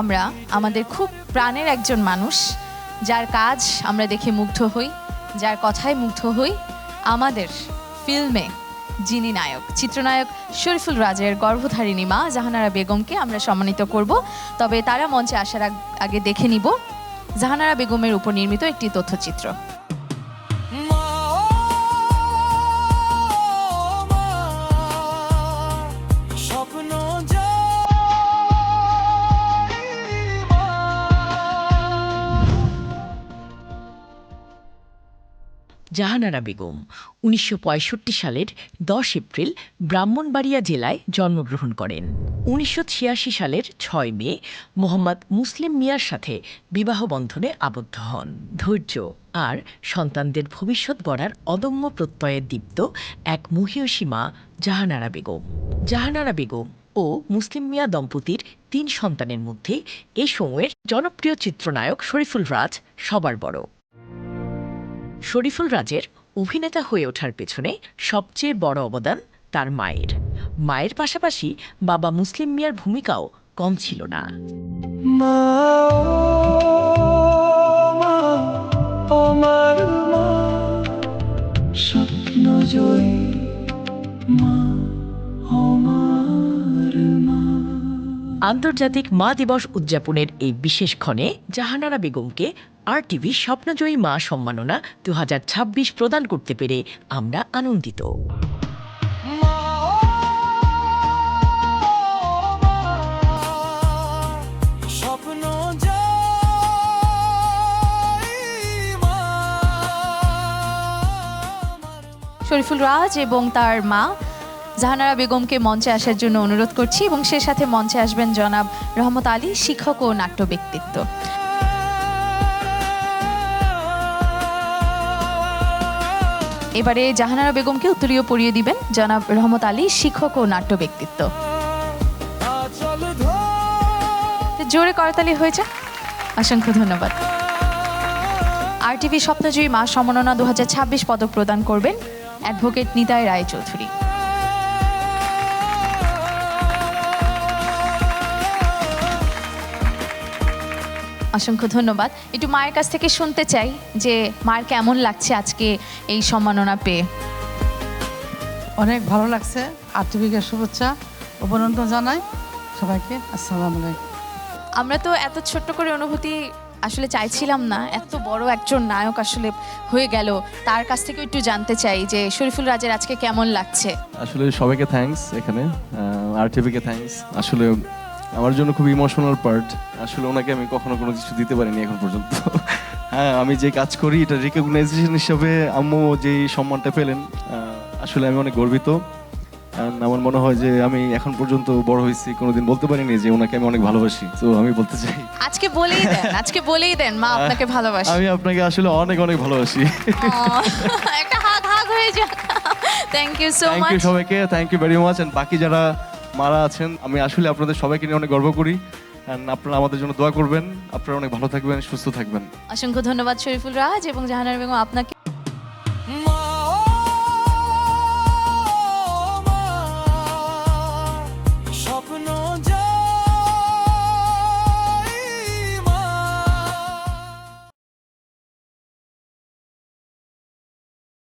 আমরা আমাদের খুব প্রাণের একজন মানুষ, যার কাজ আমরা দেখে মুগ্ধ হই, যার কথায় মুগ্ধ হই, আমাদের ফিল্মে যিনি নায়ক, চিত্রনায়ক শরীফুল রাজের গর্ভধারিণী মা জাহানারা বেগমকে আমরা সম্মানিত করব। তবে তারা মঞ্চে আসার আগে দেখে নিব জাহানারা বেগমের উপর নির্মিত একটি তথ্যচিত্র। জাহানারা বেগম ১৯৬৫ সালের ১০ এপ্রিল ব্রাহ্মণবাড়িয়া জেলায় জন্মগ্রহণ করেন। ১৯৮৬ সালের ৬ মে মোহাম্মদ মুসলিম মিয়ার সাথে বিবাহ বন্ধনে আবদ্ধ হন। ধৈর্য আর সন্তানদের ভবিষ্যৎ গড়ার অদম্য প্রত্যয়ে দীপ্ত এক মহিয়সী মা জাহানারা বেগম। জাহানারা বেগম ও মুসলিম মিয়া দম্পতির ৩ সন্তানের মধ্যে এ সময়ের জনপ্রিয় চিত্রনায়ক শরীফুল রাজ সবার বড়। শরীফুল রাজের অভিনেতা হয়ে ওঠার পেছনে সবচেয়ে বড় অবদান তার মায়ের। মায়ের পাশাপাশি বাবা মুসলিম মিয়ার ভূমিকাও কম ছিল না। আন্তর্জাতিক মা দিবস উদযাপনের এই বিশেষ ক্ষণে জাহানারা বেগমকে RTV স্বপ্নজয়ী মা সম্মাননা ২০২৬ প্রদান করতে পেরে আমরা আনন্দিত। শরীফুল রাজ এবং তার মা জাহানারা বেগমকে মঞ্চে আসার জন্য অনুরোধ করছি এবং সে সাথে মঞ্চে আসবেন জনাব রহমত আলী, শিক্ষক ও নাট্য ব্যক্তিত্ব। এবারে জাহানারা বেগমকে উত্তরীয় পরিয়ে দিবেন জনাব রহমত আলী, শিক্ষক ও নাট্য ব্যক্তিত্ব। জোরে করতালি হয়েছে, অসংখ্য ধন্যবাদ। RTV স্বপ্নজয়ী মা সম্মাননা ২০২৬ পদক প্রদান করবেন অ্যাডভোকেট নিতাই রায়চৌধুরী। অসংখ্য ধন্যবাদ। একটু মায়ের কাছ থেকে শুনতে চাই যে মায়ের কেমন লাগছে আজকে এই সম্মাননা পেয়ে। অনেক ভালো লাগছে। RTVকে শুভেচ্ছা অভিনন্দন জানাই সবাইকে। আসসালামু আলাইকুম। আমরা তো এত ছোট্ট করে অনুভূতি আসলে চাইছিলাম না, এত বড় একজন নায়ক আসলে হয়ে গেল। তার কাছ থেকে একটু জানতে চাই যে শরীফুল রাজের আজকে কেমন লাগছে। আসলে সবাইকে থ্যাঙ্কস, এখানে RTVকে থ্যাঙ্কস। আসলে আমার জন্য খুব ইমোশনাল পার্ট। আসলে ওনাকে আমি কখনো কোনো কিছু দিতে পারিনি এখন পর্যন্ত। হ্যাঁ, আমি যে কাজ করি এটা রিকগনাইজেশন হিসাবে আম্মু যেই সম্মানটা পেলেন, আসলে আমি অনেক গর্বিত। আমার মনে হয় যে আমি এখন পর্যন্ত বড় হয়েছি, কোনোদিন বলতে পারিনি যে ওনাকে আমি অনেক ভালোবাসি। তো আমি বলতে চাই আজকে বলেই দেন মা আপনাকে ভালোবাসে। আমি আপনাকে আসলে অনেক অনেক ভালোবাসি। একটা হাগ হয়ে যাক। Thank you so thank much you সবাইকে, thank you very much. And বাকি যারা মারা আছেন, আমি আসলে আপনাদের সবাইকে নিয়ে অনেক গর্ব করি। আপনারা আমাদের জন্য দোয়া করবেন। আপনারা অনেক ভালো থাকবেন, সুস্থ থাকবেন। অসংখ্য ধন্যবাদ শরীফুল রাজ এবং জাহানারা বেগম আপনাকে।